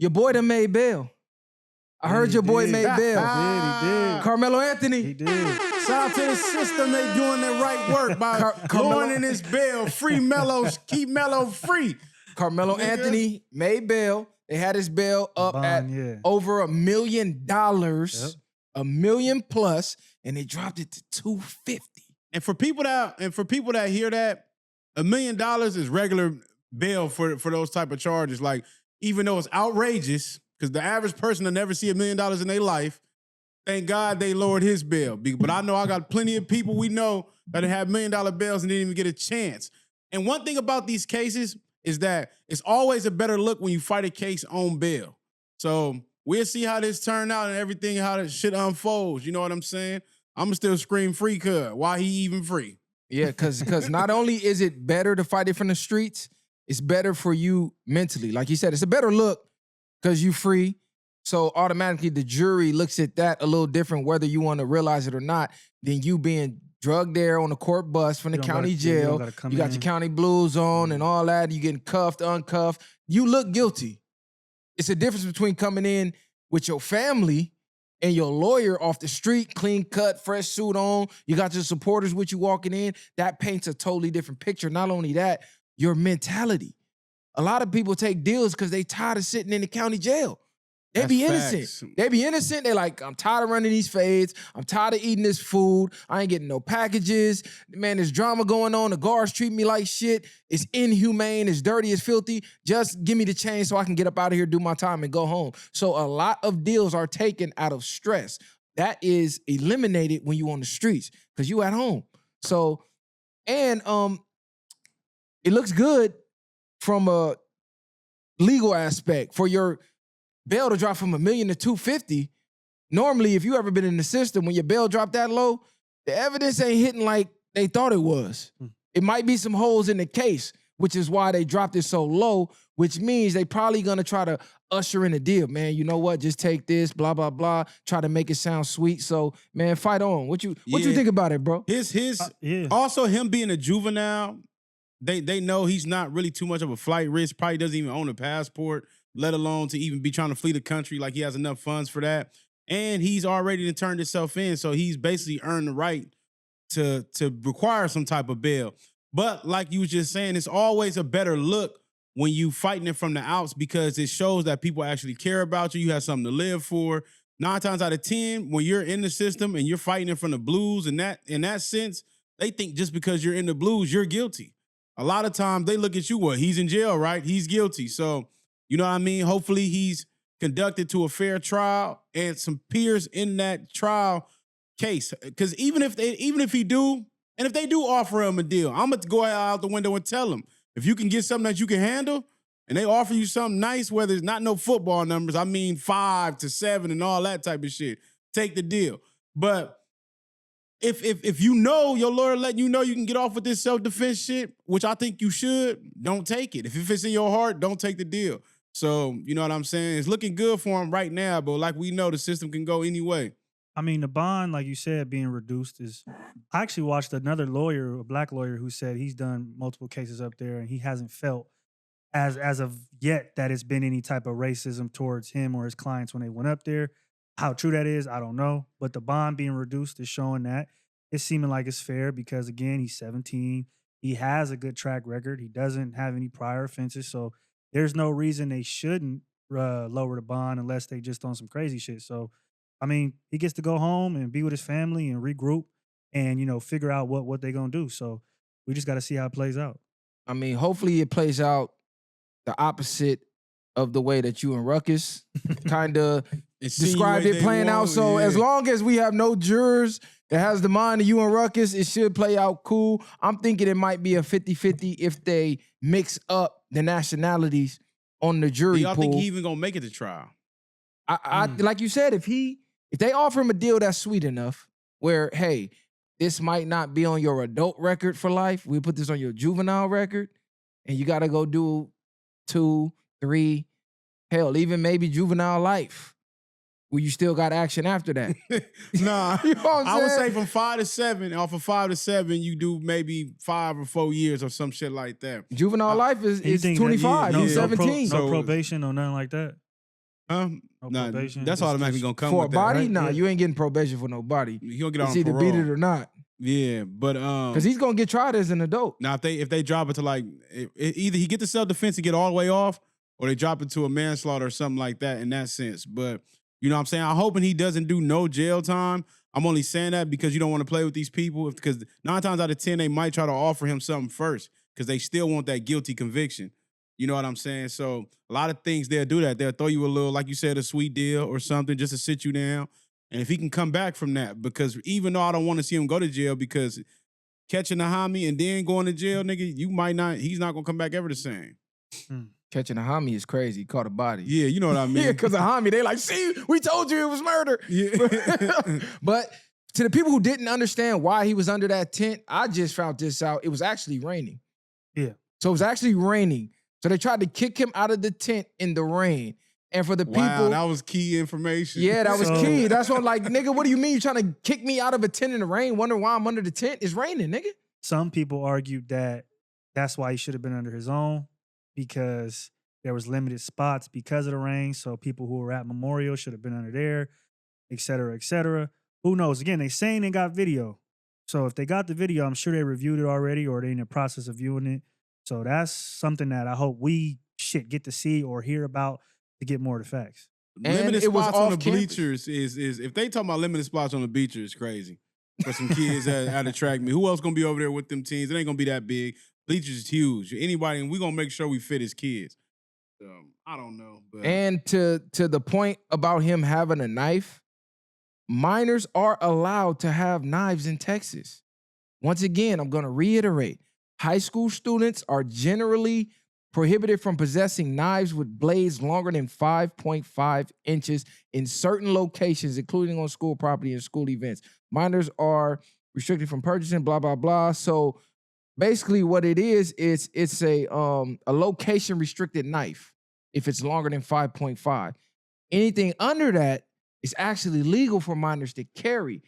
Your boy done made bail. I heard your boy made bail. He did. Carmelo Anthony. He did. Shout out to the system. They doing their right work by loaning his bail. Free Melo. Keep Melo free. Carmelo Anthony made bail. They had his bail up at over $1 million, $1 million plus, and they dropped it to $250. And for people that hear that, $1 million is regular bail for those type of charges. Like, even though it's outrageous, because the average person will never see $1 million in their life, thank God they lowered his bail. But I know I got plenty of people we know that have $1 million bails and didn't even get a chance. And one thing about these cases is that it's always a better look when you fight a case on bail. So we'll see how this turn out and everything, how this shit unfolds. You know what I'm saying? I'm going to still scream free, cuz. Why he even free? Yeah, because not only is it better to fight it from the streets, it's better for you mentally. Like you said, it's a better look because you free. So automatically the jury looks at that a little different, whether you want to realize it or not, than you being drugged there on the court bus from the county jail. You got your county blues on and all that. You getting cuffed, uncuffed. You look guilty. It's a difference between coming in with your family and your lawyer off the street, clean cut, fresh suit on. You got your supporters with you walking in. That paints a totally different picture. Not only that, your mentality. A lot of people take deals because they tired of sitting in the county jail. They be innocent. Facts. They be innocent. They're like, I'm tired of running these fades. I'm tired of eating this food. I ain't getting no packages. Man, there's drama going on. The guards treat me like shit. It's inhumane. It's dirty. It's filthy. Just give me the change so I can get up out of here, do my time, and go home. So a lot of deals are taken out of stress. That is eliminated when you on the streets because you at home. So, and it looks good from a legal aspect for your bail to drop from $1 million to $250. Normally, if you ever been in the system, when your bail dropped that low, the evidence ain't hitting like they thought it was. It might be some holes in the case, which is why they dropped it so low, which means they probably gonna try to usher in a deal. Man, you know what? Just take this, blah, blah, blah. Try to make it sound sweet. So, man, fight on. What you think about it, bro? Also him being a juvenile, they know he's not really too much of a flight risk. Probably doesn't even own a passport, let alone to even be trying to flee the country. Like, he has enough funds for that. And he's already turned himself in, so he's basically earned the right to require some type of bail. But like you was just saying, it's always a better look when you fighting it from the outs because it shows that people actually care about you. You have something to live for. 9 times out of 10, when you're in the system and you're fighting it from the blues, in that sense, they think just because you're in the blues, you're guilty. A lot of times they look at you, well, he's in jail, right? He's guilty. So, you know what I mean? Hopefully he's conducted to a fair trial and some peers in that trial case. Because even if he do, and if they do offer him a deal, I'm going to go out the window and tell him, if you can get something that you can handle and they offer you something nice, whether it's not no football numbers, I mean 5 to 7 and all that type of shit, take the deal. But if you know your lawyer letting you know you can get off with this self-defense shit, which I think you should, don't take it. If it's in your heart, don't take the deal. So, you know what I'm saying? It's looking good for him right now, but like we know, the system can go any way. I mean, the bond, like you said, being reduced is... I actually watched another lawyer, a black lawyer, who said he's done multiple cases up there and he hasn't felt as of yet that it's been any type of racism towards him or his clients when they went up there. How true that is, I don't know. But the bond being reduced is showing that. It's seeming like it's fair because, again, he's 17. He has a good track record. He doesn't have any prior offenses, so there's no reason they shouldn't lower the bond unless they just on some crazy shit. So, I mean, he gets to go home and be with his family and regroup and, you know, figure out what they're going to do. So we just got to see how it plays out. I mean, hopefully it plays out the opposite of the way that you and Ruckus kind of described it playing out. So as long as we have no jurors that has the mind of you and Ruckus, it should play out cool. I'm thinking it might be a 50-50 if they mix up the nationalities on the jury pool. Y'all think he even gonna make it to trial? I like you said, if they offer him a deal that's sweet enough where, hey, this might not be on your adult record for life. We put this on your juvenile record and you got to go do 2, 3, hell, even maybe juvenile life. Well, you still got action after that. Nah, you know what I'm I would saying? say from 5 to 7. Off of 5 to 7, you do maybe 5 or 4 years or some shit like that. Juvenile life is 25. No, He's 17. No probation or nothing like that. Huh? No Nah, probation. that's It's automatically just gonna come For a with body, that, right? nah, Yeah. you ain't getting probation for no body. He'll get out It's on either parole. beat it or not. Yeah, but Because he's gonna get tried as an adult. now if they drop it to like either he get the self-defense and get all the way off, or they drop it to a manslaughter or something like that in that sense. But you know what I'm saying? I'm hoping he doesn't do no jail time. I'm only saying that because you don't want to play with these people. Because 9 times out of 10, they might try to offer him something first because they still want that guilty conviction. You know what I'm saying? So a lot of things they'll do that. They'll throw you a little, like you said, a sweet deal or something just to sit you down. And if he can come back from that, because even though I don't want to see him go to jail, because catching a homie and then going to jail, nigga, he's not gonna come back ever the same. Catching a homie is crazy. Caught a body. Yeah, you know what I mean? Yeah, because a homie, they like, see, we told you it was murder. Yeah. But to the people who didn't understand why he was under that tent, I just found this out. It was actually raining. Yeah. So it was actually raining. So they tried to kick him out of the tent in the rain. And for the Wow, people, that was key information. yeah, that was So- key. That's what I'm like, nigga, what do you mean you trying to kick me out of a tent in the rain? Wonder why I'm under the tent? It's raining, nigga. Some people argued that that's why he should have been under his own, because there was limited spots because of the rain. So people who were at Memorial should have been under there, et cetera, et cetera. Who knows? Again, they saying they got video. So if they got the video, I'm sure they reviewed it already or they're in the process of viewing it. So that's something that I hope we get to see or hear about to get more of the facts. Limited it was spots on the off campus. bleachers is if they talking about limited spots on the bleachers, it's crazy. For some kids at a track meet. Who else gonna be over there with them teams? It ain't gonna be that big. Bleachers is huge. Anybody, and we gonna make sure we fit as kids. So I don't know. But And to the point about him having a knife, minors are allowed to have knives in Texas. Once again, I'm going to reiterate, high school students are generally prohibited from possessing knives with blades longer than 5.5 inches in certain locations, including on school property and school events. Minors are restricted from purchasing, blah, blah, blah. So basically what it is it's a location restricted knife if it's longer than 5.5. Anything under that is actually legal for minors to carry,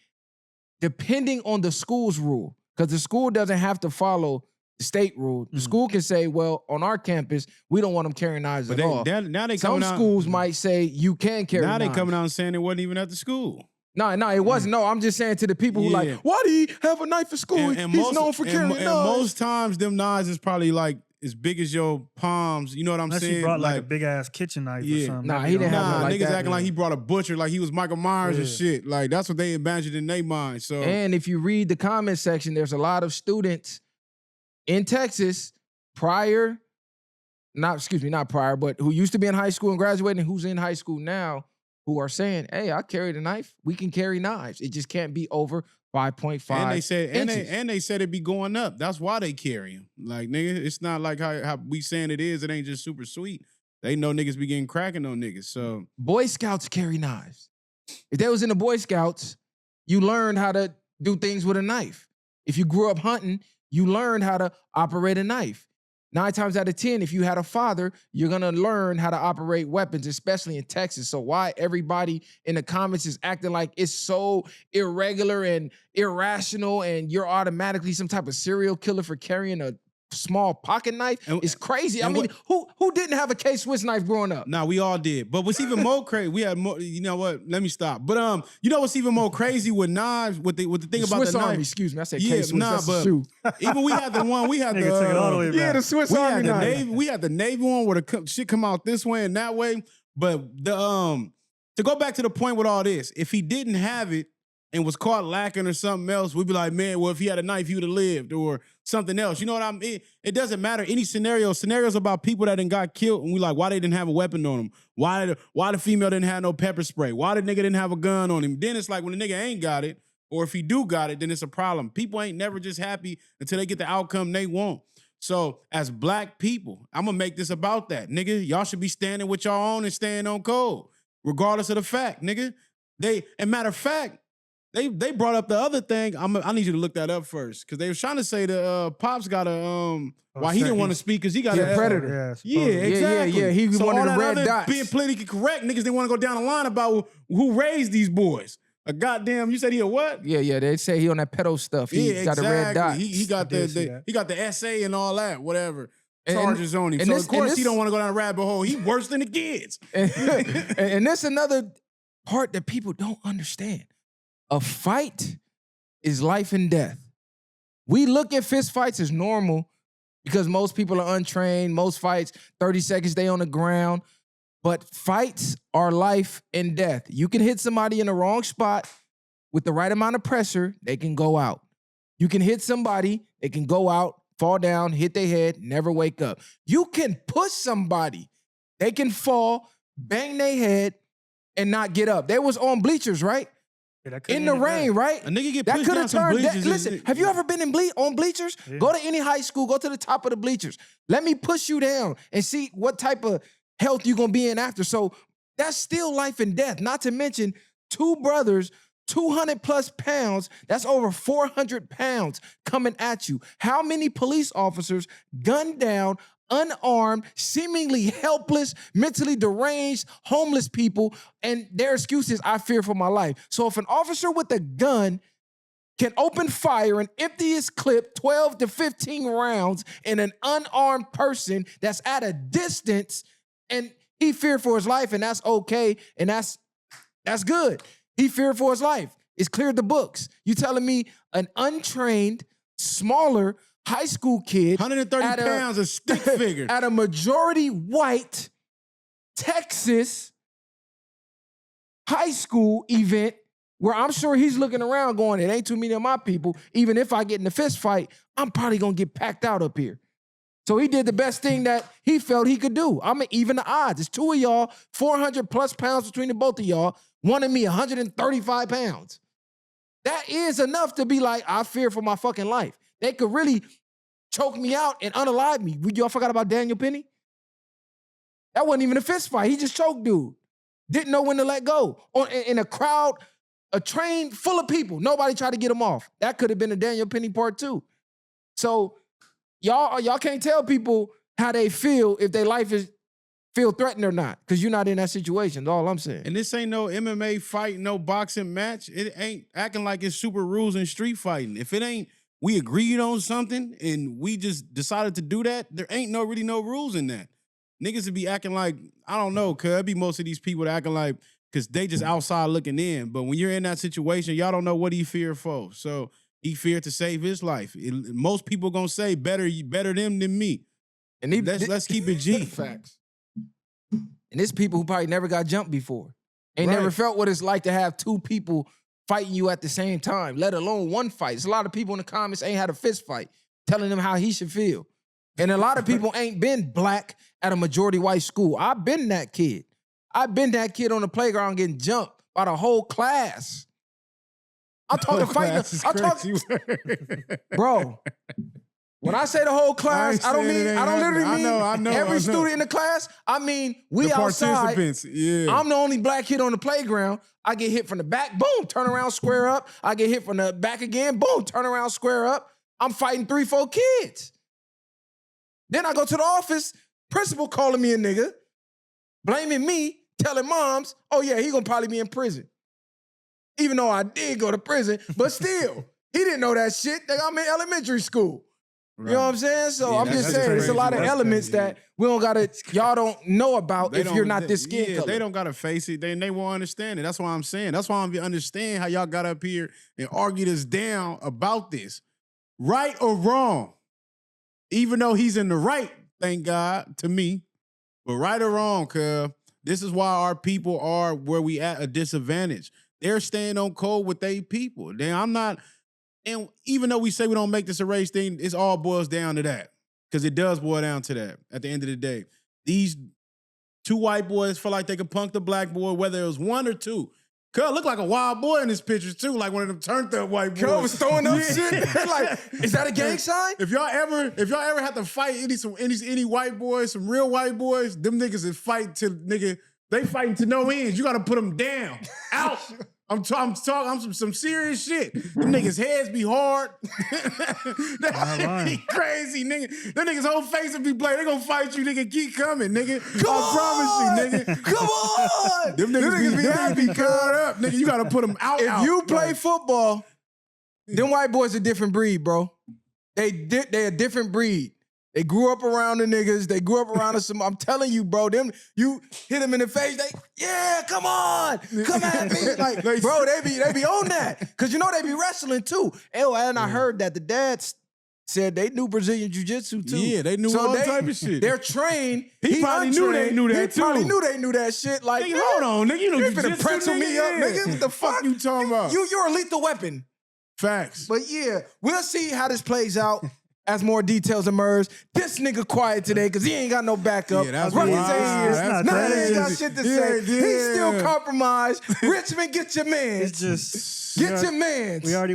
depending on the school's rule. Because the school doesn't have to follow the state rule. The school can say, well, on our campus, we don't want them carrying knives but at all. now they Some coming out. schools might say you can carry Now knives. they coming out and saying it wasn't even at the school. No, it wasn't. No, I'm just saying to the people who like, Yeah. why do he have a knife at school? He's known for carrying knives. And most times, them knives is probably like as big as your palms. You know what I'm Unless saying? he brought like a big ass kitchen knife or Yeah. something. Nah, Maybe he don't didn't have know. one like niggas that, acting like he brought a butcher, like he was Michael Myers and Yeah. shit. Like that's what they imagined in their mind. So And if you read the comment section, there's a lot of students in Texas not prior, but who used to be in high school and graduating, who's in high school now, who are saying, hey, I carried a knife. We can carry knives. It just can't be over 5.5 and they said inches. and they said it be going up. That's why they carry them. Like nigga, it's not like how we saying it is. It ain't just super sweet. They know niggas be getting cracking on niggas. So Boy Scouts carry knives. If they was in the Boy Scouts, you learned how to do things with a knife. If you grew up hunting, you learned how to operate a knife. 9 times out of 10, if you had a father, you're gonna learn how to operate weapons, especially in Texas. So why everybody in the comments is acting like it's so irregular and irrational and you're automatically some type of serial killer for carrying a small pocket knife is crazy. I mean, who didn't have a K-Swiss knife growing up? nah, we all did. But what's even more crazy, we had more, you know what? Let me stop. But you know what's even more crazy with knives, with the thing about Swiss the Army, knife. excuse me. I said Yeah, K-Swiss, nah, that's a but shoe. Even we had the one, we had Nigga took it all the way back. Yeah, the Swiss we Army had the knife. Navy, we had the Navy one where the shit come out this way and that way. But the to go back to the point with all this, if he didn't have it and was caught lacking or something else, we'd be like, man, well, if he had a knife, he would have lived or something else. You know what I mean? It doesn't matter. Any scenarios about people that done got killed, and we like, why they didn't have a weapon on them? Why the female didn't have no pepper spray? Why the nigga didn't have a gun on him? Then it's like when the nigga ain't got it, or if he do got it, then it's a problem. People ain't never just happy until they get the outcome they want. So as black people, I'm gonna make this about that. Nigga, y'all should be standing with y'all own and staying on code, regardless of the fact, nigga. Matter of fact, they brought up the other thing. I need you to look that up first. Cause they was trying to say the Pops got a why he didn't want to speak because he got Yeah, a predator. Yeah, supposedly. exactly. Yeah. He So wanted all the that red other dots. being politically correct, niggas didn't want to go down the line about who raised these boys. A goddamn, you said he a what? Yeah. They say he on that pedo stuff. He got the red dot. He got I did see the that. he got the essay and all that, whatever. charges on him. So of course he don't want to go down a rabbit hole. He worse than the kids. And that's another part that people don't understand. A fight is life and death. We look at fist fights as normal because most people are untrained. Most fights, 30 seconds, they on the ground. But fights are life and death. You can hit somebody in the wrong spot with the right amount of pressure, they can go out. You can hit somebody, they can go out, fall down, hit their head, never wake up. You can push somebody, they can fall, bang their head, and not get up. They was on bleachers, right? Yeah, in the rain, right? A nigga get that pushed could down have some turned. bleachers. Listen, have you ever been on bleachers? Yeah. Go to any high school, go to the top of the bleachers. Let me push you down and see what type of health you're gonna be in after. So that's still life and death. Not to mention two brothers, 200 plus pounds, that's over 400 pounds coming at you. How many police officers gunned down, unarmed, seemingly helpless, mentally deranged, homeless people, and their excuse is, I fear for my life. So if an officer with a gun can open fire and empty his clip 12 to 15 rounds in an unarmed person that's at a distance, and he feared for his life, and that's okay, and that's good. He feared for his life. It's cleared the books. You telling me an untrained, smaller high school kid 130 pounds, a stick figure. At a majority white Texas high school event where I'm sure he's looking around going, it ain't too many of my people. Even if I get in a fist fight, I'm probably going to get packed out up here. So he did the best thing that he felt he could do. I'm even the odds. It's two of y'all, 400 plus pounds between the both of y'all. One of me, 135 pounds. That is enough to be like, I fear for my fucking life. They could really choke me out and unalive me. Y'all forgot about Daniel Penny? That wasn't even a fist fight. He just choked dude. Didn't know when to let go. In a crowd, a train full of people. Nobody tried to get him off. That could have been a Daniel Penny part 2. So y'all can't tell people how they feel if their life feel threatened or not, because you're not in that situation. That's all I'm saying. And this ain't no MMA fight, no boxing match. It ain't acting like it's super rules in street fighting. If it ain't, we agreed on something and we just decided to do that, there ain't really no rules in that. Niggas would be acting like, I don't know, cuz it be most of these people that acting like, because they just outside looking in. But when you're in that situation, y'all don't know what he feared for. So he feared to save his life. Most people gonna say better them than me. And let's keep it G. Facts. And there's people who probably never got jumped before. Ain't Right. never felt what it's like to have two people fighting you at the same time, let alone one fight. There's a lot of people in the comments ain't had a fist fight, telling them how he should feel. And a lot of people ain't been black at a majority white school. I've been that kid. I've been that kid on the playground getting jumped by the whole class. I'm talking fighting. Bro, when I say the whole class, I don't literally mean I know, every student in the class. I mean, we the outside. Participants, yeah. I'm the only black kid on the playground. I get hit from the back, boom, turn around, square up. I get hit from the back again, boom, turn around, square up. I'm fighting 3-4 kids. Then I go to the office, principal calling me a nigga, blaming me, telling moms, oh yeah, he gonna probably be in prison. Even though I did go to prison, but still, he didn't know that shit. I'm in elementary school. Right. You know what I'm saying? So Yeah, I'm just that's saying, there's a crazy. lot of That's elements crazy, that we don't gotta, y'all don't know about if you're not this skin color. They don't gotta face it. They won't understand it. That's why I'm saying. That's why I'm understand how y'all got up here and argued us down about this. Right or wrong. Even though he's in the right, thank God, to me. But right or wrong, cuz this is why our people are where we at a disadvantage. They're staying on code with they people. And even though we say we don't make this a race thing, it all boils down to that. Because it does boil down to that at the end of the day. These two white boys feel like they could punk the black boy, whether it was one or two. Cuz look like a wild boy in this picture too, like one of them turned up white boys. Cuz was throwing up shit. Like, is that a gang sign? If y'all ever have to fight any white boys, some real white boys, them niggas is fighting to nigga, they fighting to no ends. You gotta put them down. Out. I'm talking some serious shit. Them niggas' heads be hard. That shit be crazy, nigga. Them niggas' whole face will be blank. They gonna fight you, nigga. Keep coming, nigga. I promise you, nigga. Come on! Them niggas be cut up, nigga. You gotta put them out. If you play football, them white boys a different breed, bro. They a different breed. They grew up around the niggas. They grew up around us. I'm telling you, bro. You hit them in the face. Come on, come at me, like, bro. They be on that because you know they be wrestling too. And I heard that the dads said they knew Brazilian jiu-jitsu too. Yeah, they knew all type of shit. They're trained. He probably knew they knew that he probably knew they knew that shit. Like, nigga, hold on, nigga. You know, you finna pretzel me up, nigga. What the fuck you talking about? You're a lethal weapon. Facts. But yeah, we'll see how this plays out as more details emerge. This nigga quiet today because he ain't got no backup. Yeah, that's Rough wild. as he is. That's Nah, he ain't crazy. got shit to say. Yeah. He's still compromised. Richmond, get your man. It's just Get your man. we already